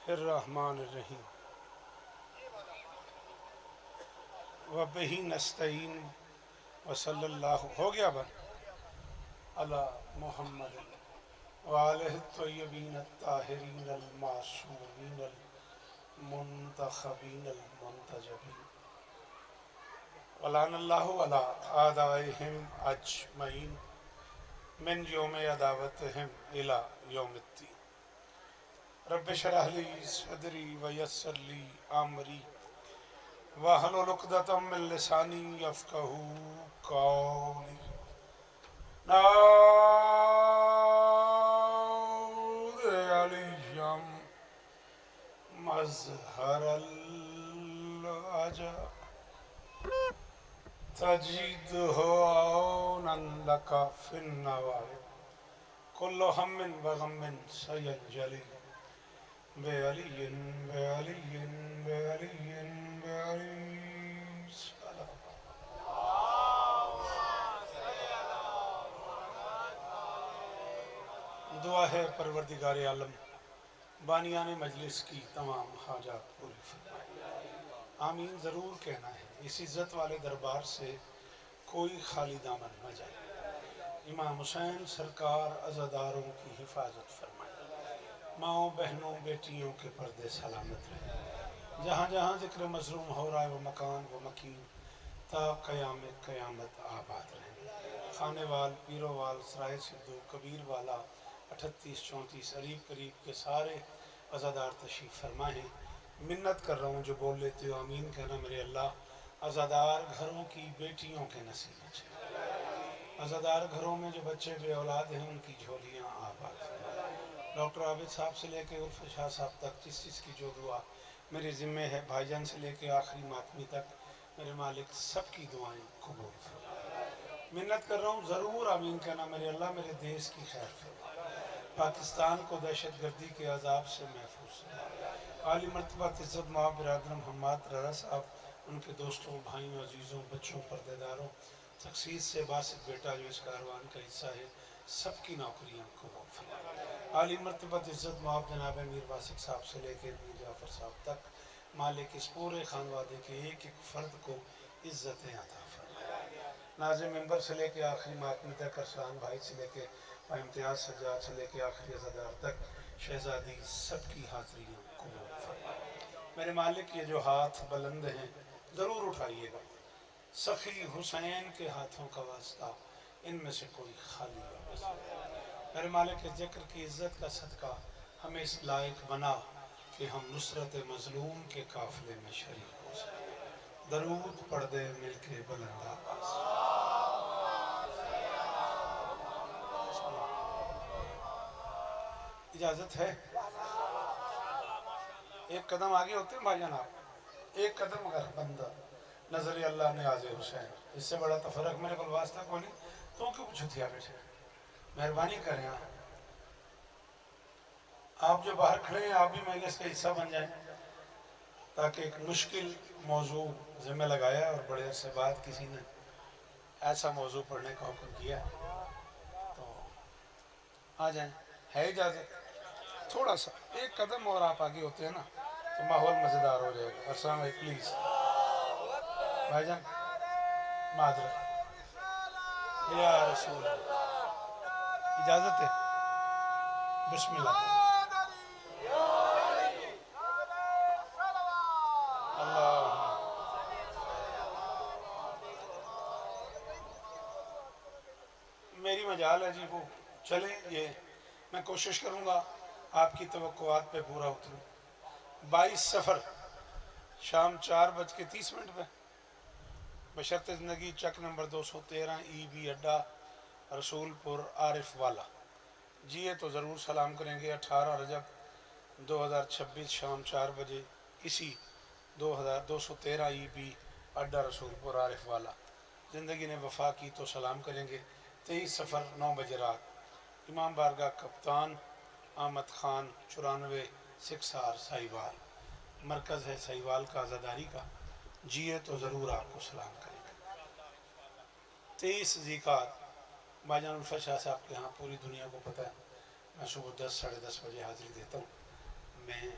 الرحمن الرحیم وبہ نستعین وصلی اللہ ہو گیا بن علی محمد وآلہ الطیبین الطاہرین المعصومین المنتخبین المنتجبین ولعن اللہ علی اعدائہم اجمعین من یوم عداوتہم الی یوم الدین رب اشرح لی صدری ویسر لی امری واحلل عقدۃ من لسانی یفقہوا قولی نعوذ علیم مظہر العجب تجدہ عونا لک فی النوائب کل ہم وغم سینجلی بعلی بعلی بعلی بعلی سلام دعا ہے پروردگار عالم بانیان مجلس کی تمام حاجات پوری فرمائے آمین ضرور کہنا ہے اس عزت والے دربار سے کوئی خالی دامن نہ جائے امام حسین سرکار عزاداروں کی حفاظت فرمائے ماؤں بہنوں بیٹیوں کے پردے سلامت رہے جہاں جہاں ذکر مظلوم ہو رہا ہے وہ مکان وہ مکین تا قیام قیامت آباد رہے خانے وال پیرو وال سرائے سدھو کبیر والا 38 34 قریب قریب کے سارے عزادار تشریف فرما ہیں منت کر رہا ہوں جو بول لیتے ہو آمین کہنا میرے اللہ عزادار گھروں کی بیٹیوں کے نصیب اچھے عزادار گھروں میں جو بچے بے اولاد ہیں ان کی جھولیاں آباد ڈاکٹر عابد صاحب سے لے کے عرف شاہ صاحب تک جس چیز کی جو دعا میرے ذمے ہے بھائی جان سے لے کے آخری ماتمی تک میرے مالک سب کی دعائیں قبول فرما منت کر رہا ہوں ضرور آمین کہنا میرے اللہ میرے دیش کی خیر فرما پاکستان کو دہشت گردی کے عذاب سے محفوظ فرما عالی مرتبہ عزت مآب برادرم حماد رضا صاحب ان کے دوستوں بھائیوں عزیزوں بچوں پردے داروں تخصیص سے باسط بیٹا جو اس کاروان کا حصہ ہے سب کی نوکریاں قبول فرما عالی مرتبہ عزت مآب جناب امیر واسق صاحب سے لے کے میر جعفر صاحب تک مالک اس پورے خانوادے کے ایک ایک فرد کو عزتیں عطا فرمائے ناظم ممبر سے لے کے آخری ماتمی تک ارسلان بھائی سے لے کے بھائی امتیاز سجاد سے لے کے آخری عزادار تک شہزادی سب کی حاضریاں قبول فرمائے میرے مالک یہ جو ہاتھ بلند ہیں ضرور اٹھائیے گا سخی حسین کے ہاتھوں کا واسطہ ان میں سے کوئی خالی واپس نہیں میرے مالک کے ذکر کی عزت کا صدقہ ہمیں اس لائق بنا کہ ہم نصرت مظلوم کے قافلے میں شریک ہو سکیں درود پڑھ دے مل کے بلند آواز اجازت ہے ایک قدم آگے ہوتے ہیں بھائی جان آپ ایک قدم اگر بندہ نظر اللہ نے آز حسین اس سے بڑا تفرق میرے کو واسطہ کو نہیں تو کیوں چھتیا بیٹھے مہربانی کریں آپ جو باہر کھڑے ہیں آپ بھی مجلس کا حصہ بن جائیں تاکہ ایک مشکل موضوع ذمہ لگایا اور بڑے عرصے بعد کسی نے ایسا موضوع پڑھنے کا حکم کیا تو آ جائیں ہے اجازت تھوڑا سا ایک قدم اور آپ آگے ہوتے ہیں نا تو ماحول مزیدار ہو جائے گا السلام علیکم پلیز بھائی جان معذرت یا رسول اللہ اجازت ہے بسم اللہ اللہ میری مجال ہے جی وہ چلیں یہ میں کوشش کروں گا آپ کی توقعات پہ پورا اتروں 22 سفر شام 4:30 پہ بشرط زندگی چک نمبر 213 ای بی اڈا رسول پور عارف والا جی یہ تو ضرور سلام کریں گے 18 رجب 2026 شام 4 بجے اسی 213 ای بی اڈا رسول پور عارف والا زندگی نے وفا کی تو سلام کریں گے 23 سفر 9 بجے رات امام بارگاہ کپتان احمد خان 94 6R ساہیوال مرکز ہے ساہیوال کا عزاداری کا جیے تو ضرور آپ کو سلام کریں گے 23 ذیقات بھائی جان الفت شاہ صاحب کے ہاں پوری دنیا کو پتہ ہے میں صبح 10 ساڑھے 10 بجے حاضری دیتا ہوں میں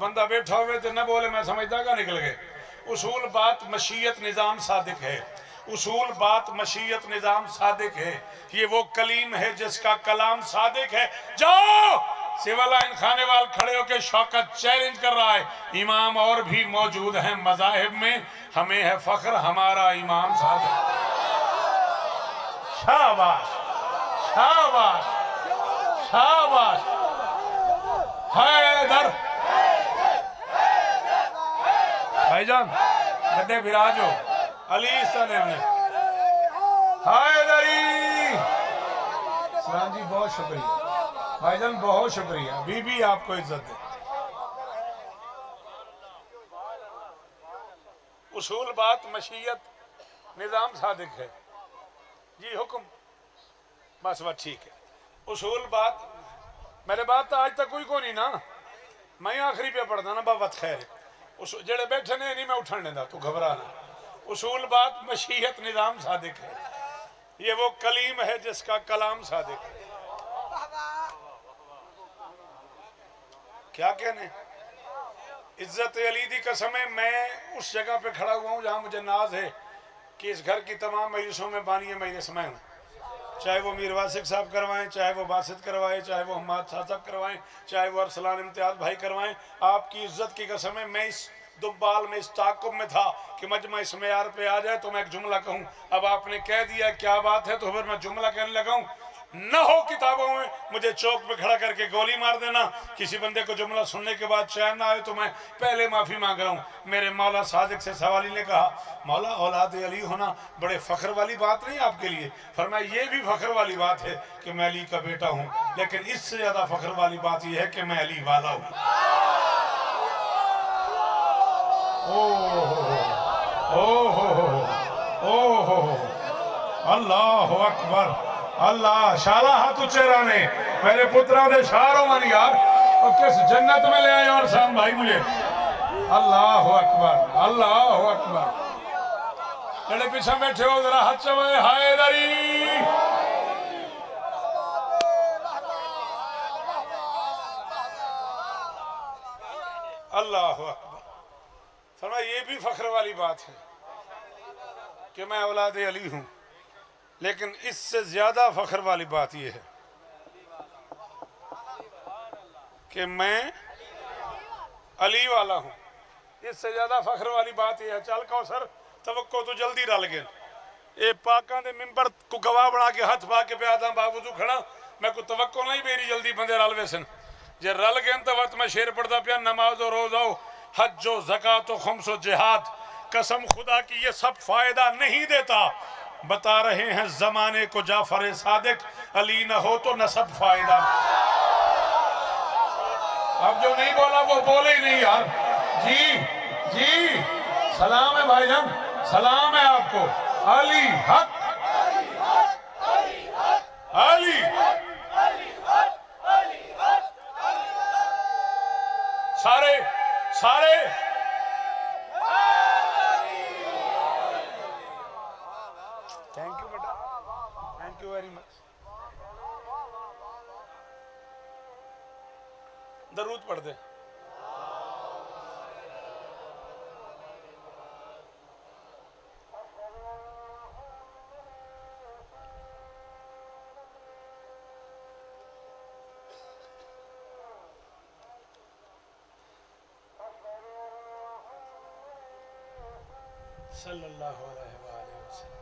بندہ بیٹھا ہوئے تو نہ بولے میں سمجھتا کہ نکل گئے. اصول بات مشیت نظام صادق ہے. اصول بات مشیت نظام صادق ہے. یہ وہ کلیم ہے جس کا کلام صادق ہے. جاؤ سول لائن خانے وال کھڑے ہو کے شوکت چیلنج کر رہا ہے. امام اور بھی موجود ہیں مذاہب میں, ہمیں ہے فخر ہمارا امام صادق. شاباش شاباش شاباش. حیدر بھائی جان گڈے پھرا جو علی سلیم نے حیدری. سلام جی بہت شکریہ بھائی جان, بہت شکریہ. بی بی آپ کو عزت دے. اصول بات مشیت نظام صادق ہے. جی حکم بس بات ٹھیک ہے. اصول بات میرے بات تو آج تک کوئی کو نہیں نا, میں آخری پہ پڑھتا نا بابت خیر جڑے بیٹھے نے نہیں میں اٹھن لینا, تو گھبرانا. اصول بات مشیت نظام صادق ہے. یہ وہ کلیم ہے جس کا کلام صادق ہے. کیا کہنے عزت علی دی قسم ہے. میں اس جگہ پہ کھڑا ہوا ہوں جہاں مجھے ناز ہے کہ اس گھر کی تمام مجلسوں میں بانی مجلس میں ہوں, چاہے وہ میر واسق صاحب کروائیں, چاہے وہ باسط کروائیں, چاہے وہ حماد شاہ صاحب کروائیں, چاہے وہ ارسلان امتیاز بھائی کروائیں. آپ کی عزت کی قسم ہے میں اس دنبال میں اس تعاقب میں تھا کہ مجمع اس معیار پہ آ جائے تو میں ایک جملہ کہوں. اب آپ نے کہہ دیا کیا بات ہے تو پھر میں جملہ کہنے لگا ہوں. نہ ہو کتابوں میں مجھے چوک پہ کھڑا کر کے گولی مار دینا. کسی بندے کو جملہ سننے کے بعد چین نہ آئے تو میں پہلے معافی مانگ رہا ہوں. میرے مولا صادق سے سوالی نے کہا مولا اولاد علی ہونا بڑے فخر والی بات نہیں آپ کے لیے؟ فرمایا یہ بھی فخر والی بات ہے کہ میں علی کا بیٹا ہوں, لیکن اس سے زیادہ فخر والی بات یہ ہے کہ میں علی والا ہوں. اللہ اکبر. اللہ شالا ہاتھ چہرانے میرے پترہ دے شاروں من یار, اور کس جنت میں لے آئے اور سام بھائی مجھے. اللہ اکبر اللہ اکبر. جڑے پیچھے بیٹھے ہو ذرا ہاتھ چوئے حیدری. اللہ اکبر. فرمایا یہ بھی فخر والی بات ہے کہ میں اولاد علی ہوں, لیکن اس سے زیادہ فخر والی بات یہ ہے کہ میں علی والا ہوں. اس سے زیادہ فخر والی بات یہ ہے. چل کوثر توقع تو جلدی رل گئے. اے پاکاں دے ممبر کو گواہ بنا کے ہاتھ پا کے پیادا باوضو کھڑا, میں کو توقع نہیں میری جلدی بندے رل ویسن. جے رل گئے تو وقت میں شیر پڑھتا پیا نماز و روزہ و حج و زکاة و خمس و جہاد. قسم خدا کی یہ سب فائدہ نہیں دیتا. بتا رہے ہیں زمانے کو جعفر صادق, علی نہ ہو تو نسب فائدہ. اب جو نہیں بولا وہ بولے ہی نہیں یار. جی جی سلام ہے بھائی جان, سلام ہے آپ کو. علی حق علی سارے سارے thank you beta, thank you very much. درود پڑھ دے. صلی اللہ علیہ وآلہ وسلم.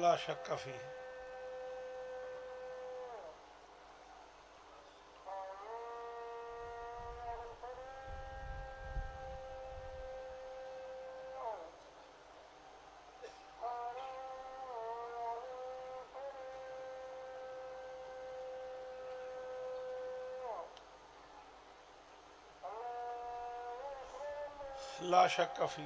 لا شک فیہ. لا شک فیہ.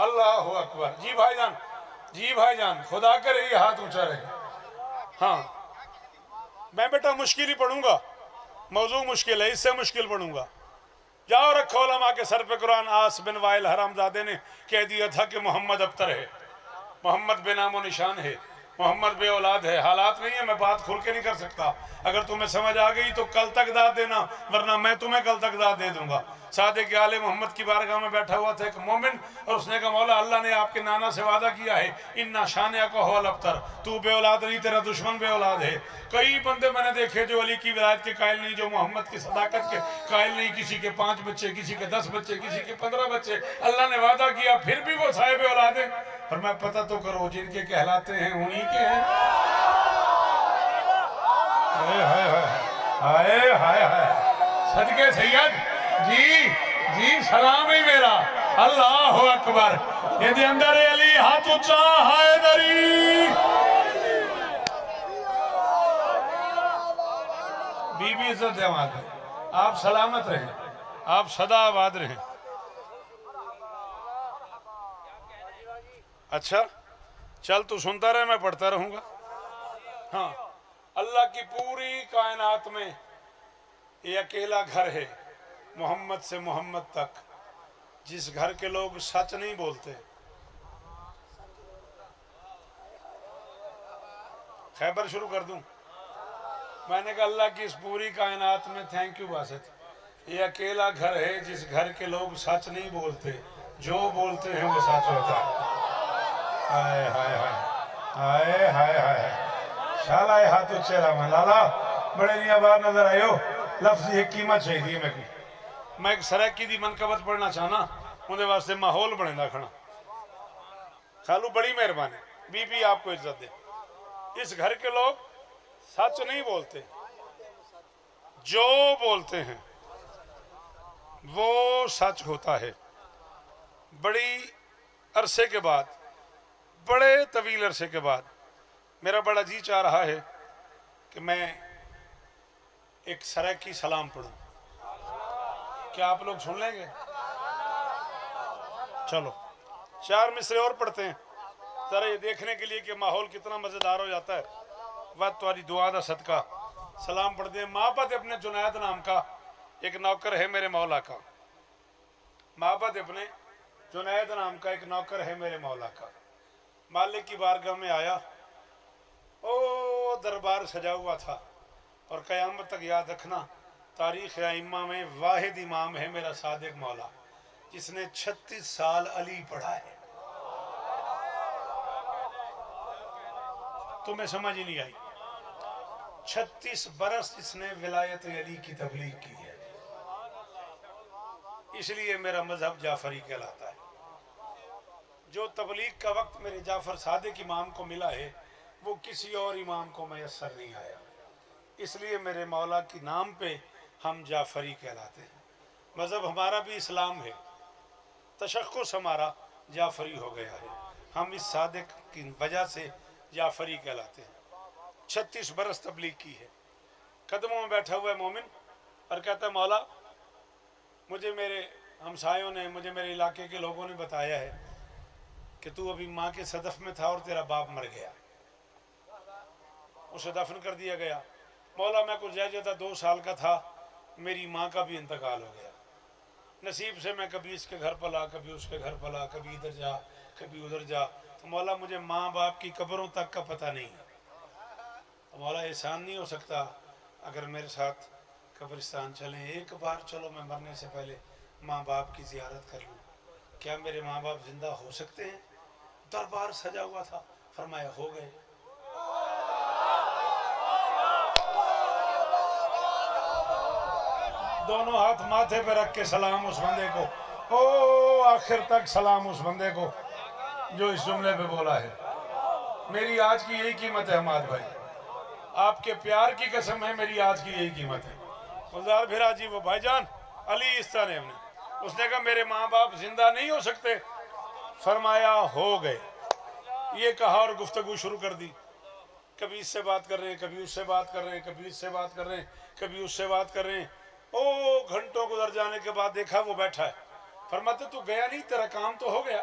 اللہ اکبر. جی بھائی جان, جی بھائی جان, خدا کرے یہ ہاتھ اونچا رہے. ہاں میں بیٹا مشکل ہی پڑھوں گا, موضوع مشکل ہے, اس سے مشکل پڑھوں گا. جاؤ رکھو علماء کے سر پہ قرآن. آس بن وائل حرام زادے نے کہہ دیا تھا کہ محمد ابتر ہے, محمد بے نام و نشان ہے, محمد بے اولاد ہے. حالات نہیں ہے, میں بات کھول کے نہیں کر سکتا. اگر تمہیں سمجھ آ گئی تو کل تک داد دینا, ورنہ میں تمہیں کل تک داد دے دوں گا. صادق آل محمد کی بارگاہ میں بیٹھا ہوا تھا ایک مومن, اور اس نے کہا مولا اللہ نے آپ کے نانا سے وعدہ کیا ہے انا شانئک هو الابتر, تو بے اولاد نہیں, تیرا دشمن بے اولاد ہے. کئی بندے میں نے دیکھے جو علی کی ولایت کے قائل نہیں, جو محمد کی صداقت کے قائل نہیں. کسی کے 5 بچے, کسی کے 10 بچے, کسی کے 15 بچے. اللہ نے وعدہ کیا, پھر بھی وہ صاحب اولاد ہیں. اور میں پتہ تو کرو جن کے کہلاتے ہیں انہی کے ہیں. ہائے ہائے ہائے, صدقے سید جی جی سلام ہی میرا. اللہ اکبر. یہ دے اندر علی ہاتھ اونچا, حیدری. بی بی عزت دیوان ہے. آپ سلامت رہیں, آپ صدا آباد رہیں. اچھا چل تو سنتا رہے, میں پڑھتا رہوں گا. ہاں اللہ کی پوری کائنات میں یہ اکیلا گھر ہے محمد سے محمد تک جس گھر کے لوگ سچ نہیں بولتے. خیبر شروع کر دوں. میں نے کہا اللہ کی اس پوری کائنات میں, تھینک یو باسط, یہ اکیلا گھر ہے جس گھر کے لوگ سچ نہیں بولتے, جو بولتے ہیں وہ سچ ہوتا ہے. ہائے ہائے ہائے ہائے ہائے ہائے. شالا یہ ہاتھ اچھے رہا لالا بڑے نیا بار نظر آئے ہو. لفظ یہ قیمت چاہیے میں کو. میں ایک سریکی دی منقبت پڑھنا چاہنا, انہیں واسطے ماحول بنے رکھنا. خالو بڑی مہربانی, بی بی آپ کو عزت دے. اس گھر کے لوگ سچ نہیں بولتے, جو بولتے ہیں وہ سچ ہوتا ہے. بڑی عرصے کے بعد, بڑے طویل عرصے کے بعد میرا بڑا جی چاہ رہا ہے کہ میں ایک سریکی سلام پڑھوں. کیا آپ لوگ سن لیں گے؟ چلو 4 مصرے اور پڑھتے ہیں ذرا یہ دیکھنے کے لیے کہ ماحول کتنا مزیدار ہو جاتا ہے. وقت تمہاری دعا دا صدقہ سلام پڑھ دیں. معبد ابن جنید نام کا ایک نوکر ہے میرے مولا کا. معبد ابن جنید نام کا ایک نوکر ہے میرے مولا کا. مالک کی بارگاہ میں آیا, او دربار سجا ہوا تھا. اور قیامت تک یاد رکھنا تاریخ ائمہ میں واحد امام ہے میرا صادق مولا جس نے 36 سال علی پڑھا ہے. تمہیں سمجھ ہی نہیں آئی. 36 برس جس نے ولایت علی کی تبلیغ کی ہے. اس لیے میرا مذہب جعفری کہلاتا ہے. جو تبلیغ کا وقت میرے جعفر صادق امام کو ملا ہے وہ کسی اور امام کو میسر نہیں آیا. اس لیے میرے مولا کی نام پہ ہم جعفری کہلاتے ہیں. مذہب ہمارا بھی اسلام ہے, تشخص ہمارا جعفری ہو گیا ہے. ہم اس صادق کی وجہ سے جعفری کہلاتے ہیں. 36 برس تبلیغ کی ہے. قدموں میں بیٹھا ہوا ہے مومن اور کہتا ہے مولا مجھے میرے ہمسایوں نے, مجھے میرے علاقے کے لوگوں نے بتایا ہے کہ تو ابھی ماں کے صدف میں تھا اور تیرا باپ مر گیا, اسے دفن کر دیا گیا. مولا میں کچھ جائے 2 سال کا تھا, میری ماں کا بھی انتقال ہو گیا. نصیب سے میں کبھی اس کے گھر پلا, کبھی اس کے گھر پلا, کبھی ادھر جا کبھی ادھر جا. تو مولا مجھے ماں باپ کی قبروں تک کا پتہ نہیں. تو مولا احسان نہیں ہو سکتا اگر میرے ساتھ قبرستان چلیں, ایک بار چلو میں مرنے سے پہلے ماں باپ کی زیارت کر لوں. کیا میرے ماں باپ زندہ ہو سکتے ہیں؟ دربار سجا ہوا تھا. فرمایا ہو گئے. دونوں ہاتھ ماتھے پہ رکھ کے سلام اس بندے کو, او آخر تک سلام اس بندے کو جو اس جملے پہ بولا ہے. میری آج کی یہی قیمت ہے حماد بھائی, آپ کے پیار کی قسم ہے, میری آج کی یہی قیمت ہے. گلزار بھیرا جی وہ بھائی جان علی استہ نے اس نے کہا میرے ماں باپ زندہ نہیں ہو سکتے. فرمایا ہو گئے. یہ کہا اور گفتگو شروع کر دی. کبھی اس سے بات کر رہے ہیں, کبھی اس سے بات کر رہے ہیں, کبھی اس سے بات کر رہے ہیں, کبھی اس سے بات کر رہے ہیں. او گھنٹوں گزر جانے کے بعد دیکھا وہ بیٹھا ہے. فرماتے تو گیا نہیں, تیرا کام تو ہو گیا.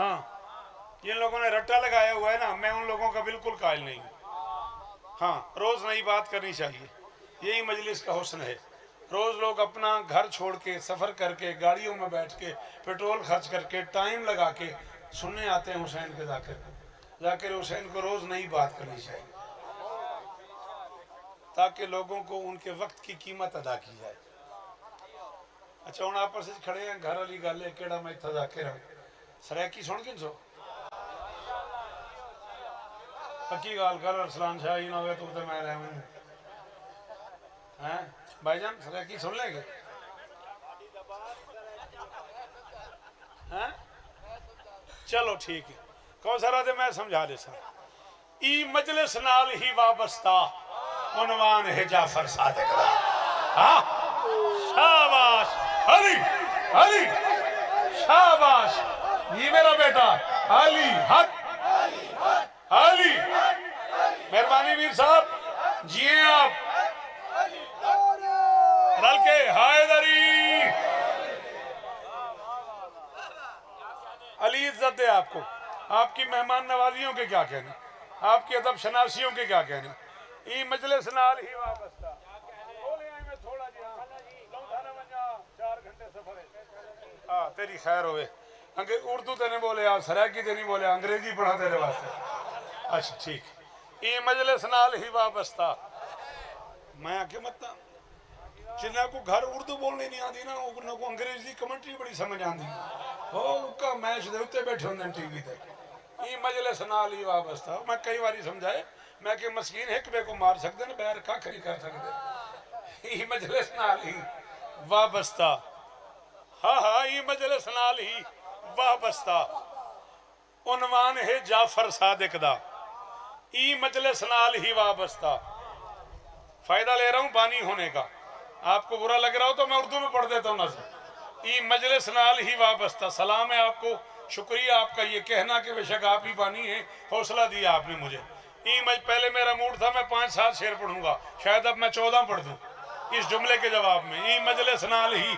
ہاں جن لوگوں نے رٹا لگایا ہوا ہے نا، میں ان لوگوں کا بالکل قائل نہیں ہوں۔ ہاں روز نئی بات کرنی چاہیے، یہی مجلس کا حسن ہے۔ روز لوگ اپنا گھر چھوڑ کے، سفر کر کے، گاڑیوں میں بیٹھ کے، پیٹرول خرچ کر کے، ٹائم لگا کے سننے آتے ہیں حسین کے ذاکر کو۔ ذاکر حسین کو روز نئی بات کرنی چاہیے تاکہ لوگوں کو ان کے وقت کی قیمت ادا کی جائے۔ اچھا ہوں آپ سے کھڑے ہیں، گھر والی گل ہے کیڑا میں اتنا ذاکر ہوں سریکی سن کن سو پکی گال کر ارسلان شاہ ہی نہ ہوئے تو میں رہے ہیں بھائی جان سریکی سن لیں گے؟ چلو ٹھیک ہے، کوثرہ دے میں سمجھا دے سا ای مجلس نال ہی وابستہ عنوان ہے جعفر صادق دا۔ ہاں شاباش علی، علی شاباش، یہ میرا بیٹا علی حق، علی مہربانی ویر صاحب جیئے آپ رل کے حیدری۔ علی عزت دے آپ کو، آپ کی مہمان نوازیوں کے کیا کہنے، آپ کی ادب شناسیوں کے کیا کہنے۔ ای مجلس نال ہی وابستہ بولے آئے میں تھوڑا جی ہاں لونٹھا نہ بنجا 4 گھنٹے سفر ہے تیری خیر ہوئے۔ اردو تے نہیں بولے آپ، سریکی تے نہیں بولے، انگریزی پڑھا تیرے واسطے۔ اچھا ٹھیک، ای مجلس نال ہی وابستہ میں آکے مطلب جنہاں کو گھر اردو بولنے نہیں آتی نا، انہوں کو انگریزی کمنٹری بڑی سمجھ آتی وہ کا میچ دے ہوتے بیٹھے ہوندے ٹی وی تے۔ ای مجلس نال ہی وابستہ میں کئی باری سمجھائے میں کہ مسکین ایک بے کو مار سکتے ہیں بیر کھا کھری کر سکتے۔ ای مجلس نال ہی وابستہ، ہاں ہاں ای مجلس نال ہی وابستہ عنوان ہے جعفر صادق دا۔ ای مجلس نال ہی وابستہ، فائدہ لے رہا ہوں بانی ہونے کا، آپ کو برا لگ رہا ہو تو میں اردو میں پڑھ دیتا ہوں نظر۔ ای مجلس نال ہی وابستہ، سلام ہے آپ کو، شکریہ آپ کا یہ کہنا کہ بے شک آپ ہی بانی ہیں، حوصلہ دیا آپ نے مجھے۔ پہلے میرا موڈ تھا میں 5-7 شعر پڑھوں گا، شاید اب میں 14 پڑھ دوں اس جملے کے جواب میں۔ ای مجلس نال ہی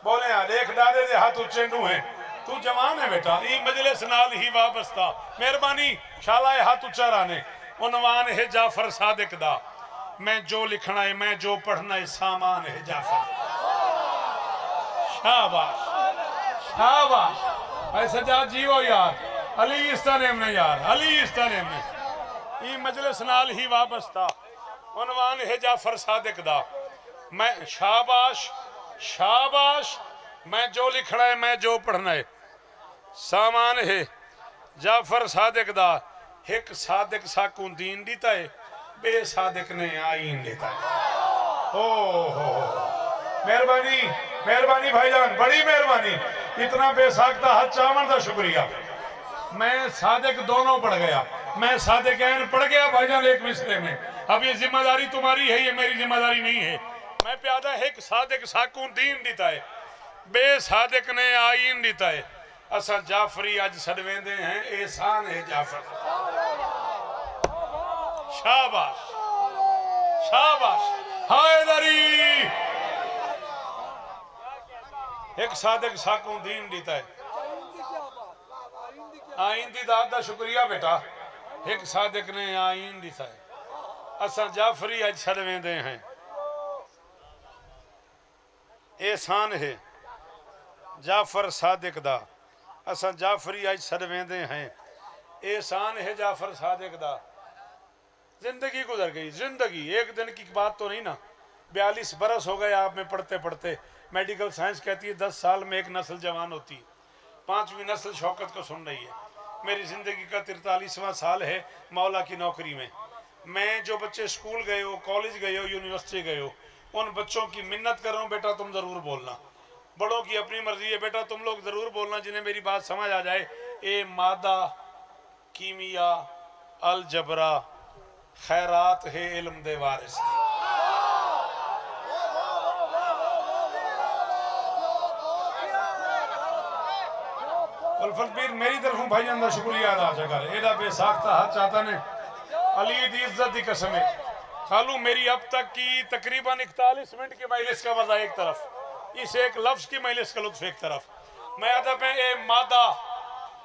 بولے یار ایک ڈادے دے ہاتھ اچھے نو ہیں، تو جوان ہے بیٹا۔ ای مجلس نال ہی وابستہ، مہربانی شالہ ہاتھ اچھا رانے، عنوان ہے جعفر صادق دا۔ میں جو لکھنا ہے میں جو پڑھنا ہے سامان ہے جعفر۔ شاباش شاباش ایسا جا جیو یار، علی استانیم نے یار، علی استانیم نے۔ ای مجلس نال ہی وابستہ عنوان ہے جعفر صادق دا۔ میں شاباش شاباش، میں جو لکھنا ہے میں جو پڑھنا ہے سامان ہے جعفر صادق دا۔ ایک صادق ساکون دین دیتا ہے، بے صادق نے آئین دیتا ہے۔ مہربانی مہربانی بھائی جان، بڑی مہربانی، اتنا بے ساختہ حد چاون دا شکریہ۔ میں صادق دونوں پڑھ گیا، میں صادقین پڑھ گیا بھائی جان ایک مصرے میں۔ اب یہ ذمہ داری تمہاری ہے، یہ میری ذمہ داری نہیں ہے۔ میں پیادہ ایک صادق ساکون دین دیتا ہے، بے صادق نے آئین دیتا ہے۔ اسا جعفری اج سڑویں دے ہیں، احسان ہے جعفر۔ شاباش شاباش حیدری، ایک صادق ساکون دین دیتا ہے۔ آئین دی داد دا شکریہ بیٹا، ایک صادق نے آئین دیتا ہے۔ اسا جعفری اج سڑویں دے ہیں، احسان ہے جعفر صادق دا۔ اسا جعفری اج سڑویں دے ہیں، احسان ہے جعفر صادق دا۔ زندگی گزر گئی، زندگی ایک دن کی بات تو نہیں نا۔ 42 برس ہو گئے آپ میں پڑھتے پڑھتے۔ میڈیکل سائنس کہتی ہے 10 سال میں ایک نسل جوان ہوتی ہے، 5ویں نسل شوکت کو سن رہی ہے۔ میری زندگی کا 43واں سال ہے مولا کی نوکری میں۔ میں جو بچے اسکول گئے ہو، کالج گئے ہو، یونیورسٹی گئے ہو، ان بچوں کی منت کر رہا ہوں بیٹا تم ضرور بولنا۔ بڑوں کی اپنی مرضی ہے، بیٹا تم لوگ ضرور بولنا جنہیں میری بات سمجھ آ جائے۔ اے مادہ، کیمیا، الجبرا، خیرات ہے علم دے وارث دی۔ الفت پیر میری طرفوں بھائی جاندہ شکریہ ادا کر، ایڈا بے ساختہ حد چاہتا نے علی دی عزت دی قسم ہے۔ خالو میری اب تک کی تقریباً 41 منٹ کی مجلس کا مزہ ایک طرف، اس ایک لفظ کی مجلس کا لطف ایک طرف۔ میں ادب میں اے مادہ،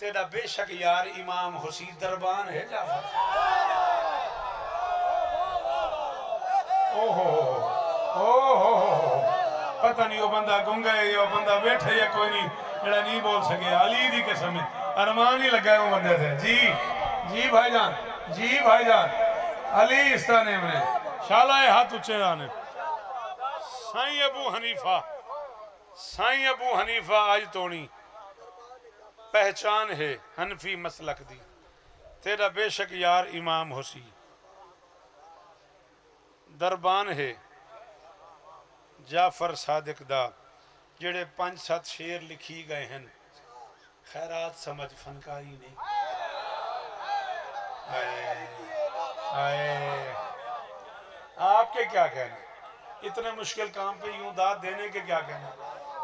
تیرا بے شک یار امام حسین دربان ہے جعفر پتہ نہیں وہ بندہ گنگا ہے یا بندہ بیٹھے یا کوئی نہیں جڑا نہیں بول سکے علی دی قسم ہے ارمان ہی لگا ہے وہ بندے سے جی جی بھائی جان جی بھائی جان علی استانے میں شالہ ہاتھ اچھے آنے سائیں ابو حنیفہ آج تونی پہچان ہے حنفی مسلک دی تیرا بے شک یار امام حسین دربان ہے جعفر صادق دا جڑے 5-7 شیر لکھی گئے ہیں خیرات سمجھ فنکاری نہیں آپ کے کیا کہنا اتنے مشکل کام پہ یوں داد دینے کے کیا کہنا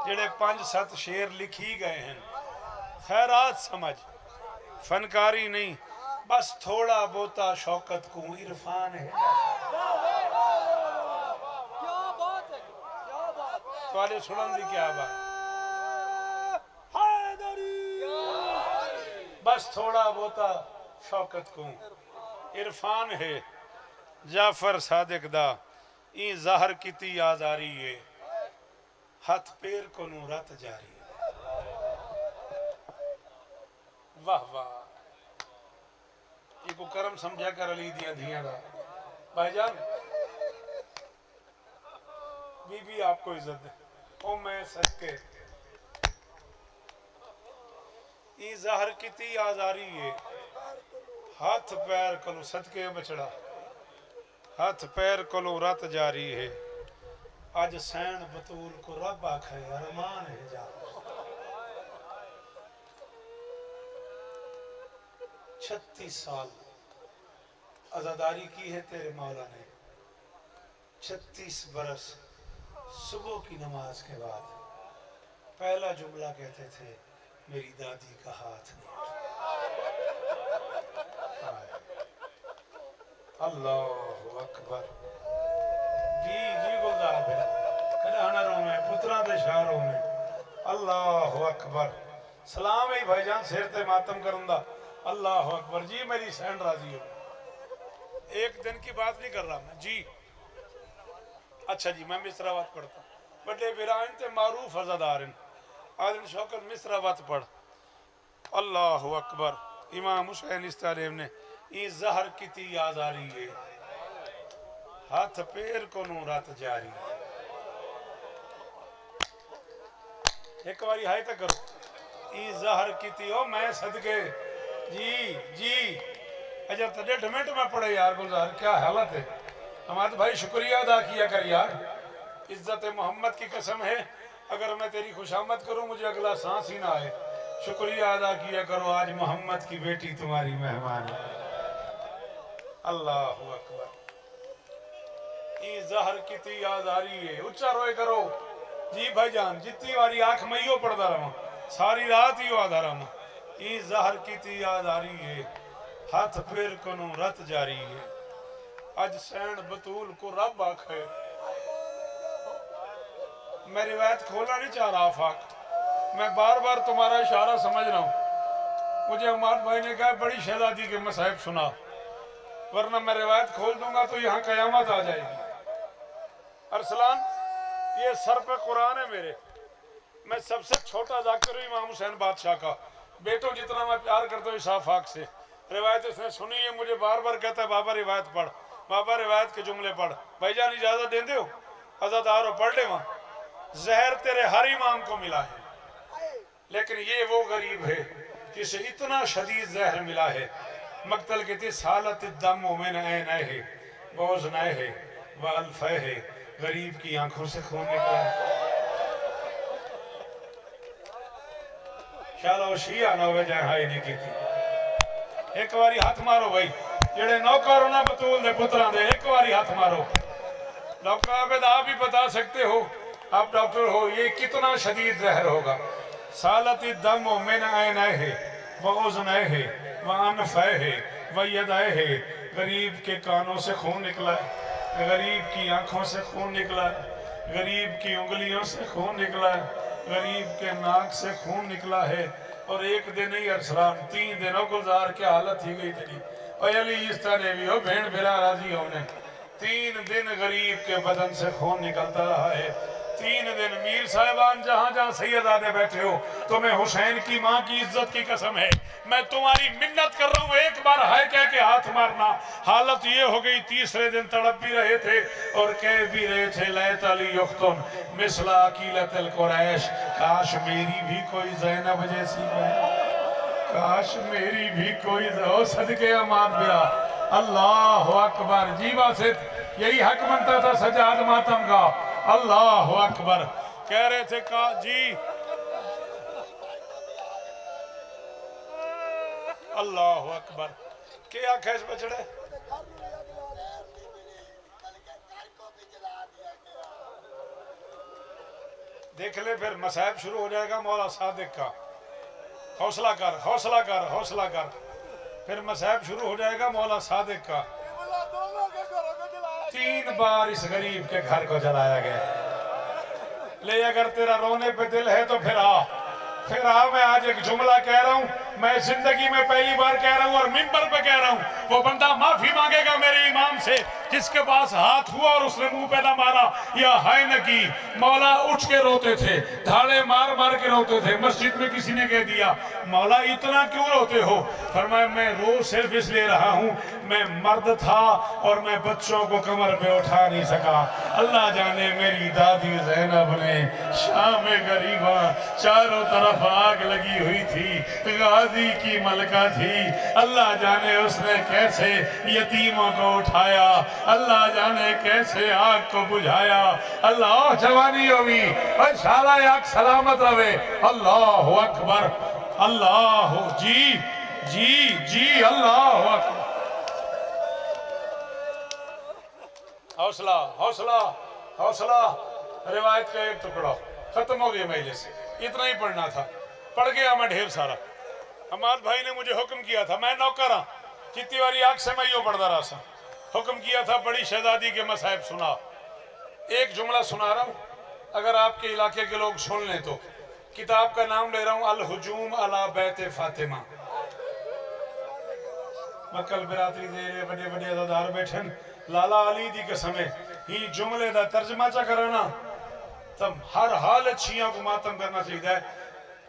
جڑے 5-7 شیر لکھی گئے ہیں خیرات سمجھ فنکاری نہیں بس تھوڑا بوتا شوکت کو عرفان ہے سوالے سنن دی کیا بات بس تھوڑا بوتا شوکت کو عرفان ہے جعفر صادق دا این ظاہر کیتی آزاری ہے ہاتھ پیر کو نورت جاری واہ واہ یہ کو کرم سمجھا کر علی دیاں دھیاں دا بھائی جان بی بی آپ کو عزت دے او میں صدقے این ظاہر کیتی آزاری ہے ہاتھ پیر کلو صدقے بچڑا ہاتھ پیر کلو رت جاری ہے آج سین بطول کو رب آکھے ارمان ہے جا 36 سال عزاداری کی ہے تیرے مولا نے 36 برس صبح کی نماز کے بعد پہلا جملہ کہتے تھے میری دادی کا ہاتھ نہیں اللہ اکبر جی گلدار بھائی کھڑانا رو میں پتران دے شاہ رو میں اللہ اکبر سلام ہے بھائی جان سیر تے ماتم کرندہ اللہ اکبر جی میری سین راضی ہو ایک دن کی بات نہیں کر رہا میں جی اچھا جی میں مصراوات پڑھتا ہوں بڑے بیرائن تے معروف عزادارن آدم شوکت مصراوات پڑھ اللہ اکبر امام حسین استعلیم نے این زہر کیتی آزاری ہے ہاتھ پیر کو نورات جاری ایک باری ہائی تک کرو این زہر کیتی ہو میں صدقے جی اجب تو 1.5 منٹ میں پڑھے یار گلزار کیا حالت ہے ہمارے بھائی شکریہ ادا کیا کر یار عزت محمد کی قسم ہے اگر میں تیری خوش آمد کروں مجھے اگلا سانس ہی نہ آئے شکریہ ادا کیا کرو آج محمد کی بیٹی تمہاری مہمان ہے اللہ اکبر این زہر کیتی آزاری ہے اچھا روئے کرو جی بھائی جان جتنی واری آنکھ میں یوں پڑھتا رہا ساری رات ہی آدھا رہا این زہر کیتی آزاری ہے ہاتھ پھر کنو رت جاری ہے آج سین بطول کو رب آکھے میں روایت کھولا نہیں چاہ رہا آفاق میں بار بار تمہارا اشارہ سمجھ رہا ہوں مجھے عماد بھائی نے کہا بڑی شہزادی کے مصائب سنا ورنہ میں روایت کھول دوں گا تو یہاں قیامت آ جائے گی ارسلان یہ سر پہ قرآن ہے میرے میں سب سے چھوٹا ذاکر ہوں امام حسین بادشاہ کا بیٹوں جتنا میں پیار کرتا ہوں عیسیٰ فاق سے روایت اس نے سنی ہے مجھے بار بار کہتا ہے بابا روایت پڑھ بابا روایت کے جملے پڑھ بھائی جان اجازت دیں دے ہو عزادار ہو پڑھ لے وہاں زہر تیرے ہر امام کو ملا ہے لیکن یہ وہ غریب ہے جسے اتنا شدید زہر ملا ہے مقتل کہتی سالت الدم من عین ہے بوز نائے ہے والفہ ہے غریب کی آنکھوں سے خون نکلا ہے شالو شیعہ نہ ہوئے جائے ہائی نہیں کی تھی ایک واری ہاتھ مارو بھائی جڑے نوکاروں نہ بطول دے پتران دے ایک واری ہاتھ مارو ڈاکٹر عابد آپ بھی بتا سکتے ہو آپ ڈاکٹر ہو یہ کتنا شدید زہر ہوگا سالت الدم من عین ہے وعوزن ہے وعنفہ ہے ویدائے ہے غریب کے کانوں سے خون نکلا ہے غریب کی آنکھوں سے خون نکلا ہے غریب کی انگلیوں سے خون نکلا ہے غریب کے ناک سے خون نکلا ہے اور ایک دن ہی ارسلان 3 دنوں گزار کے حالت ہی گئی تھی اور علی اس طرح بھی ہو بھین بھیرا راضی ہونے 3 دن غریب کے بدن سے خون نکلتا رہا ہے 3 دن میر صاحبان جہاں جہاں سیدزادے بیٹھے ہو تمہیں حسین کی ماں کی عزت کی قسم ہے میں تمہاری منت کر رہا ہوں ایک بار ہائے کہہ کے ہاتھ مارنا حالت یہ ہو گئی تیسرے دن تڑپ بھی رہے تھے اور کہہ بھی رہے تھے لیت علی یختن مثل عقیلت القریش کاش میری بھی کوئی زینب جیسی بہن کاش میری بھی کوئی صدقے اماد برا اللہ اکبر جی واسط یہی حق بنتا تھا سجاد ماتم کا اللہ اکبر کہہ رہے تھے جی اللہ اکبر کیا کھیس بچڑے دیکھ لے پھر مصائب شروع ہو جائے گا مولا صادق کا حوصلہ کر حوصلہ کر حوصلہ کر پھر مصائب شروع ہو جائے گا مولا صادق کا 3 بار اس غریب کے گھر کو جلایا گیا لے اگر تیرا رونے پہ دل ہے تو پھر آ میں آج ایک جملہ کہہ رہا ہوں میں زندگی میں پہلی بار کہہ رہا ہوں اور منبر پہ کہہ رہا ہوں وہ بندہ معافی مانگے گا میرے امام سے جس کے پاس ہاتھ ہوا اور اس نے منہ پہ نہ مارا یا ہائے نہ کی مولا اٹھ کے روتے تھے دھاڑے مار مار کے روتے تھے مسجد میں کسی نے کہہ دیا مولا اتنا کیوں روتے ہو فرمایا میں رو صرف اس لیے رہا ہوں میں مرد تھا اور میں بچوں کو کمر پہ اٹھا نہیں سکا اللہ جانے میری دادی زینب نے شام غریباں چاروں طرف آگ لگی ہوئی تھی غازی کی ملکہ تھی اللہ جانے اس نے کیسے یتیموں کو اٹھایا اللہ جانے کیسے آگ کو بجھایا اللہ جوانی ہوئی اور شالہ آگ سلامت رہے اللہ اکبر اللہ جی جی جی اللہ اکبر حوصلہ حوصلہ حوصلہ روایت کا ایک ٹکڑا ختم ہو گیا مجلس اتنا ہی پڑھنا تھا پڑھ گیا میں ڈھیر سارا حماد بھائی نے مجھے حکم کیا تھا میں نوکر ہاں جتنی باری آنکھ سے میں یوں پڑھتا رہا سا حکم کیا تھا بڑی شہزادی کے مصائب سنا ایک جملہ سنا رہا ہوں اگر آپ کے علاقے کے لوگ سن لیں تو کتاب کا نام لے رہا ہوں الہجوم علی بیت فاطمہ مکل برادری دے بڑے بڑے عزادار بیٹھن لالا علی دی قسمیں ہی جملے دا ترجمہ چا کرنا تم ہر حال اچھیاں کو ماتم کرنا چاہیے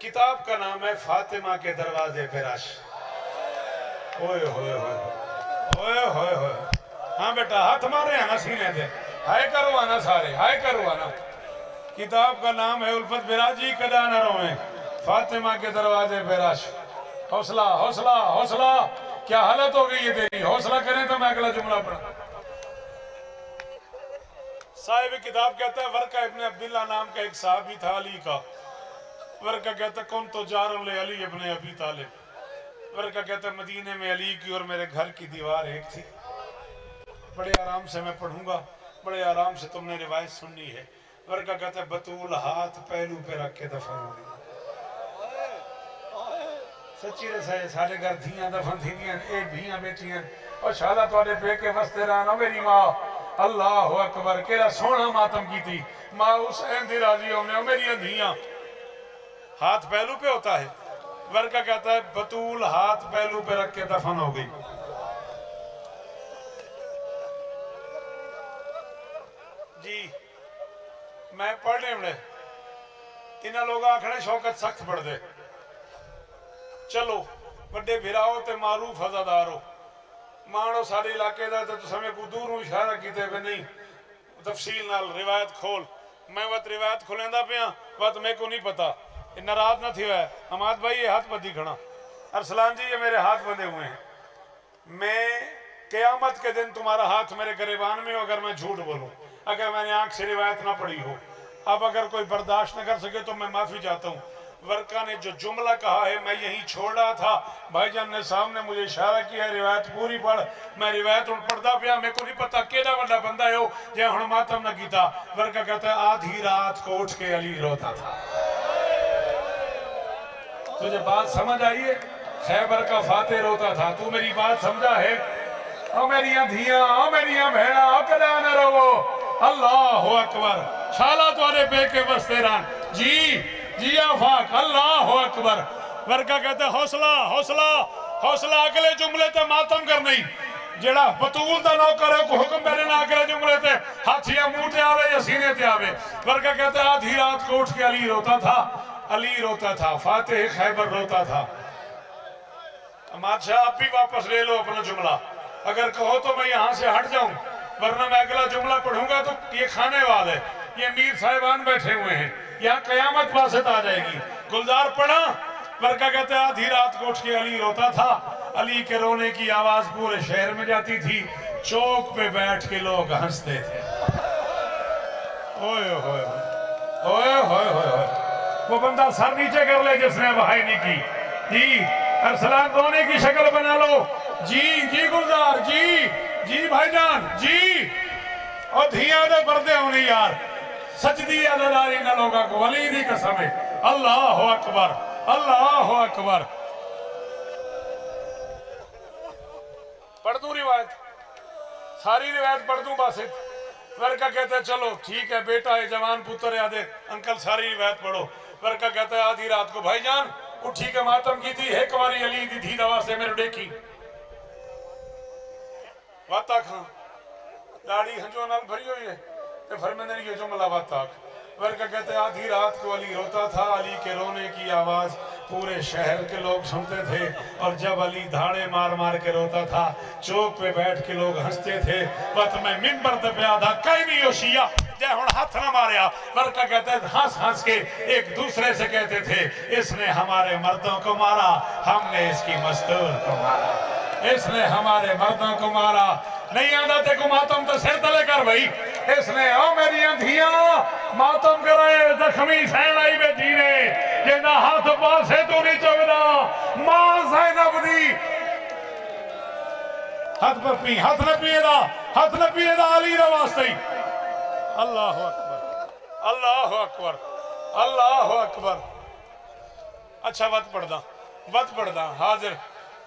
کتاب کا نام ہے فاطمہ کے دروازے پہ رش ہوئے ہوئے ہوئے ہوئے ہوئے ہوئے ہاں بیٹا ہاتھ مارے ہیں نا سینے دے ہائے کرو آنا سارے ہائے کرو آنا کتاب کا نام ہے الفت براجی کدا نہ روئیں فاطمہ کے دروازے پہ رش حوصلہ حوصلہ حوصلہ کیا حالت ہو گئی ہے تیری حوصلہ کریں تو میں اگلا جملہ پڑھا صاحب کتاب کہتا ہے ورقہ ابن عبداللہ نام کا ایک صحابی تھا علی کا ورقہ کہتا ہے کون تو جارم لے علی ابن ابی طالب ورقہ کہتا ہے مدینے میں علی کی اور میرے گھر کی دیوار ایک تھی بڑے آرام سے میں پڑھوں گا بڑے آرام سے تم نے روایت سننی ہے ورقہ کہتا ہے بطول ہاتھ پہلو پہ رکھ کے دفن ہو گئی سچی رسائے سارے گھر دھیاں دفن تھی دیاں ایک دھیاں بیٹیاں اور شادہ توڑے پہ کے وستے رانا میری ماں اللہ اکبر کیرا سونا ماتم کی تھی ماں اس اندھی راضی ہونے اور میری اندھیاں ہاتھ پہلو پہ ہوتا ہے ورقہ کہتا ہے بطول ہاتھ پہلو پہ رکھ کے دفن ہو گئی جی میں پڑھنے میں انہاں لوگ آکھنے شوکت سخت پڑھ دے چلو بڑے بھراؤ تے معروف عزادارو مانو سارے علاقے دا تو سمیں کو دوروں اشارہ کیتے بھی نہیں تفصیل نال روایت کھول میں وقت روایت کھولیں دا پیا وقت میں کو نہیں پتا ناراض نہ تھی ہے حماد بھائی یہ ہاتھ بدی کھڑا ارسلان جی یہ میرے ہاتھ بندے ہوئے ہیں میں قیامت کے دن تمہارا ہاتھ میرے گریبان میں ہو اگر میں جھوٹ بولوں اگر میں نے آنکھ سے روایت نہ پڑھی ہو اب اگر کوئی برداشت نہ کر سکے تو میں معافی چاہتا ہوں ورقہ نے جو جملہ کہا ہے میں یہی چھوڑ رہا تھا بھائی جان نے سامنے مجھے اشارہ کیا ہے روایت پوری پڑھ میں روایت پڑھتا پیا میں کو نہیں پتا کیڑا بڑا بندہ ہے ہو جے ہن ماتم نہ کیتا ورقہ کہتا ہے آدھی رات کو اٹھ کے علی روتا تھا تجھے بات سمجھ آئی ہے خیبر کا فاتح روتا تھا تو میری بات سمجھا ہے او میریاں دھیاں او میریاں بہنا او کدا نہ رو اللہ اکبر شالا توارے پہ کے وستے ران جی جی آفاق اللہ اکبر ورکا کہتے حوصلہ حوصلہ حوصلہ اگلے جملے تے ماتم کرنی جیڑا بطول دا نوکر ہے کو حکم میرے نہ اگلے جملے تے ہاتھ یا منہ تے آوے یا سینے تے آوے ورکا کہتے آدھی رات کو اٹھ کے علی روتا تھا فاتح خیبر روتا تھا بادشاہ آپ بھی واپس لے لو اپنا جملہ اگر کہو تو میں یہاں سے ہٹ جاؤں ورنہ میں اگلا جملہ پڑھوں گا تو یہ کھانے والے یہ امیر صاحبان بیٹھے ہوئے ہیں یہاں قیامت باسط آ جائے گی گلزار پڑھا ورکا کہتے ہیں آدھی رات کو اٹھ کے علی روتا تھا علی کے رونے کی آواز پورے شہر میں جاتی تھی چوک پہ بیٹھ کے لوگ ہنستے تھے اوئے ہوئے ہوئے ہوئے ہوئے وہ بندہ سر نیچے کر لے جس نے بہائی نہیں کی جی ارسلان رونے کی شکل بنا لو جی گلزار جی بھائی جان جی اور دھیاں دے بردے ہونی یار سجدی عدداری نہ لوگا کو ولی دی قسم ہے اللہ اکبر اللہ اکبر پڑھ دوں روایت ساری روایت پڑھ دوں باسط ورکا کہتا ہے چلو ٹھیک ہے بیٹا ہے جوان پتر یاد ہے انکل ساری روایت پڑھو ورکا کہتا ہے آدھی رات کو بھائی جان اٹھی کے ماتم کی تھی ایک واری علی دی تھی دوا سے میرے دیکھی واتا کھاں داڑھی ہنجوں نال بھری ہوئی ہے تو فرمیندے یہ جملہ واتا ورکا کہتے ہیں آدھی رات کو علی روتا تھا علی کے رونے کی آواز پورے شہر کے لوگ سنتے تھے اور جب علی دھاڑے مار مار کے روتا تھا چوک پہ بیٹھ کے لوگ ہنستے تھے وقت میں منبر تے پہ آدھا کئی نہیں ہو شیعہ جے ہون ہاتھ نہ ماریا ورکا کہتے ہیں ہنس ہنس کے ایک دوسرے سے کہتے تھے اس نے ہمارے مردوں کو مارا ہم نے اس کی مستور کو مارا اس نے ہمارے مردوں کو مارا نہیں آدھا تے کو ماتم تو سر تلے کر بھئی اس نے او میری اندھیاں ماتم کرائے زخمی سین آئی بے جینے جنہ ہاتھ پاسے تو نہیں چوگنا ماں زینب دی ہاتھ پر پی ہاتھ نہ پیے دا علی دا واسطے اللہ اکبر اللہ اکبر اللہ اکبر اچھا وقت پڑھ دا حاضر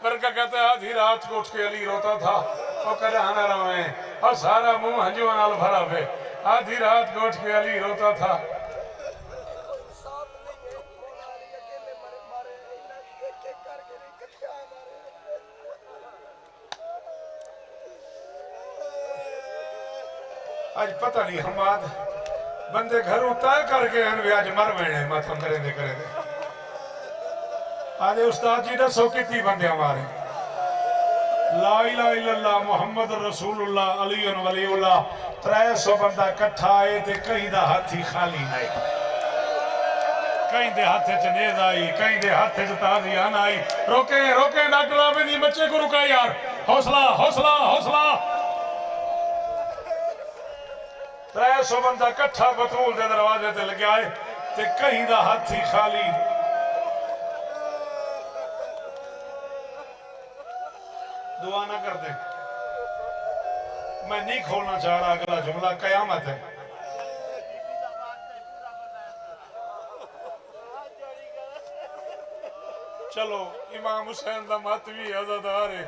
ورکا کہتا ہے آدھی رات کو اٹھ کے علی روتا تھا وہ کجانا رویں اور سارا منہ ہنجوں نال بھرا پہ آدھی رات کو اٹھ کے علی روتا تھا آج پتہ نہیں ہم آج بندے گھروں تائے کر کے ہن بھی آج مر وینے ماتم کریں دے آج استاد جی دسو کتنی بندے ہمارے لا الہ الا اللہ محمد رسول اللہ علی ولی اللہ 300 بندہ کٹھا آئے تے کہیں دا ہاتھی خالی نہیں کہیں دے ہاتھے چنیز آئی کہیں دے ہاتھے چتازیان آئی روکیں ڈاکٹر آبے دی بچے کو رکا یار حوصلہ 300 بندہ کٹھا بطول دے دروازے تے لگے آئے تے کہیں دا ہاتھی خالی دعا نہ کر دیں میں نہیں کھولنا چاہ رہا اگلا جملہ قیامت ہے چلو امام حسین دا ماتوی عزادار ہے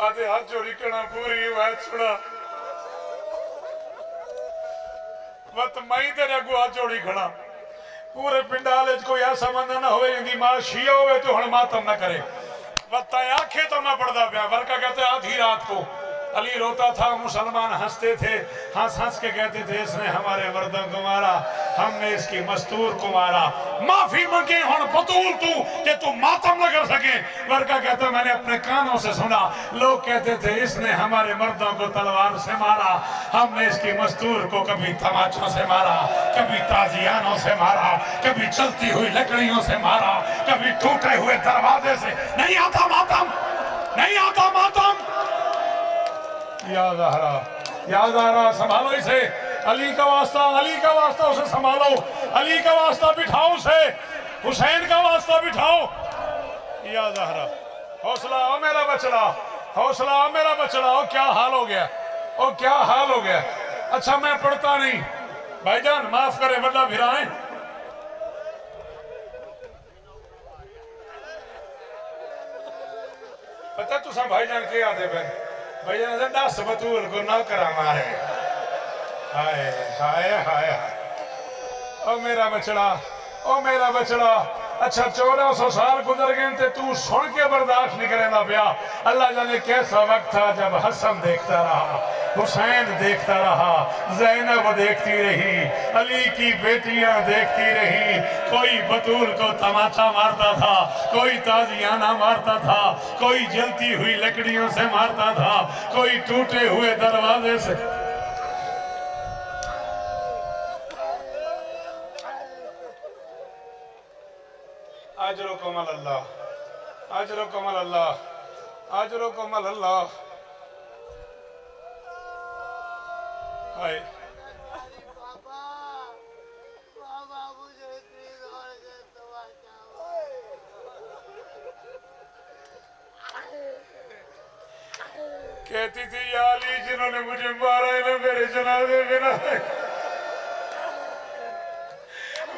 آدھے ہاتھ جوڑی کنا پوری روایت سنا وقت مائی تیرے کو ہاتھ جوڑی کھڑا پورے پنڈالے کوئی ایسا بندہ نہ ہوئے اندھی ماں شیعہ ہوئے تو ہن ماتم نہ کرے وقت آنکھیں تو میں پڑھدا پیا ورکا کہتے ہیں آدھی رات کو علی روتا تھا مسلمان ہنستے تھے ہنس کے کہتے تھے اس نے ہمارے مردوں کو مارا ہم نے اس کی مستور کو مارا معافی مانگے ہن بطول تو کہ تو ماتم نہ کر سکے ورکا کہتا ہے میں نے اپنے کانوں سے سنا لوگ کہتے تھے اس نے ہمارے مردوں کو تلوار سے مارا ہم نے اس کی مستور کو کبھی تماچوں سے مارا کبھی تازیانوں سے مارا کبھی چلتی ہوئی لکڑیوں سے مارا کبھی ٹوٹے ہوئے دروازے سے نہیں آتا ماتم یا زہرا سنبھالو اسے علی کا واسطہ اسے سنبھالو علی کا واسطہ بٹھاؤ اسے حسین کا واسطہ بٹھاؤ یا زہرا حوصلہ او میرا بچڑا او کیا حال ہو گیا اچھا میں پڑھتا نہیں بھائی جان معاف کرے وڈا بھرائیں پتہ تو سا بھائی جان کے آدھے بہن بھائی جان سے 10 بطول کو نہ کرا مارے ہائے او میرا بچڑا اچھا 1400 سال گزر گئے تے تو سن کے برداشت نہیں کرے نہ پیا. اللہ جانے کیسا وقت تھا جب حسن دیکھتا رہا، حسین دیکھتا رہا، زینب دیکھتی رہی، علی کی بیٹیاں دیکھتی رہی. کوئی بطول کو تماچا مارتا تھا، کوئی تازیانہ مارتا تھا، کوئی جلتی ہوئی لکڑیوں سے مارتا تھا، کوئی ٹوٹے ہوئے دروازے سے. اجرکم اللہ، اجرکم اللہ، اجرکم اللہ. ہائے کہتی تھی یا علی جنہوں نے مجھے مارا ہے میرے جنازے میں نہ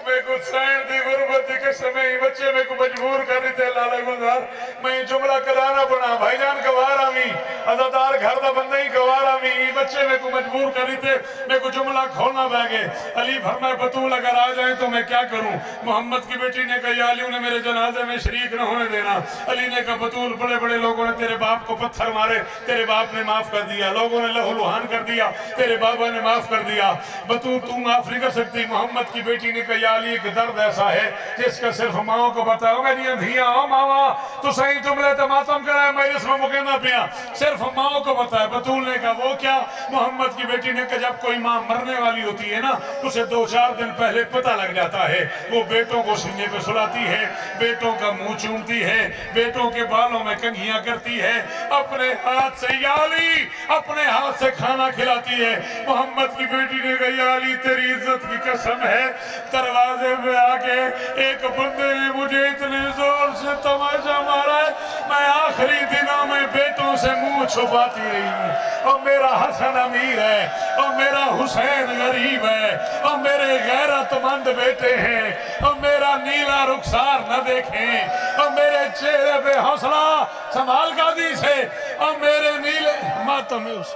میں کو سائن دی غربت دی قسم ہے بچے میں کو مجبور کر رہی تھے لالا گلزار میں جملہ کرانا بنا بھائی جان گوار آمی عزادار گھر دا بندہ ہی گوار آمی بچے میں کو مجبور کر رہی تھے میں کو جملہ کھولنا بہ گئے. علی فرمائے بطول اگر آ جائیں تو میں کیا کروں؟ محمد کی بیٹی نے کہا یا علی انہیں میرے جنازے میں شریک نہ ہونے دینا. علی نے کہا بطول بڑے بڑے لوگوں نے تیرے باپ کو پتھر مارے، تیرے باپ نے معاف کر دیا، لوگوں نے لہو لہان کر دیا، تیرے بابا نے معاف کر دیا، بطول تو معاف نہیں کر سکتی. محمد کی بیٹی نے کہا یا علی ایک درد ایسا ہے جس کا صرف ماں کو بتاؤ. میں نہیں دھیا ہوں ماما تو صحیح جملے تے ماتم کرائے میں اس میں مکینہ پیا صرف ماں کو بتائے. بطول نے کہا وہ کیا؟ محمد کی بیٹی نے کہا جب کوئی ماں مرنے والی ہوتی ہے نا اسے 2-4 دن پہلے پتہ لگ جاتا ہے. وہ بیٹوں کو سینے پہ سلاتی ہے، بیٹوں کا منہ چومتی ہے، بیٹوں کے بالوں میں کنگھیاں کرتی ہے، اپنے ہاتھ سے یا علی اپنے ہاتھ سے کھانا کھلاتی ہے. محمد کی بیٹی نے کہا یا علی تیری عزت کی قسم ہے دروازے میں آکے ایک بندے نے مجھے اتنے زور سے تماشا مارا ہے میں آخری دنوں میں بیٹوں سے منہ چھپاتی رہی ہوں. اور میرا حسن امیر ہے اور میرا حسین غریب ہے اور میرے غیرت مند بیٹے ہیں اور میرا نیلا رخسار نہ دیکھیں اور میرے چہرے پہ حوصلہ سنبھال قاضی سے اور میرے نیلے ماتم اس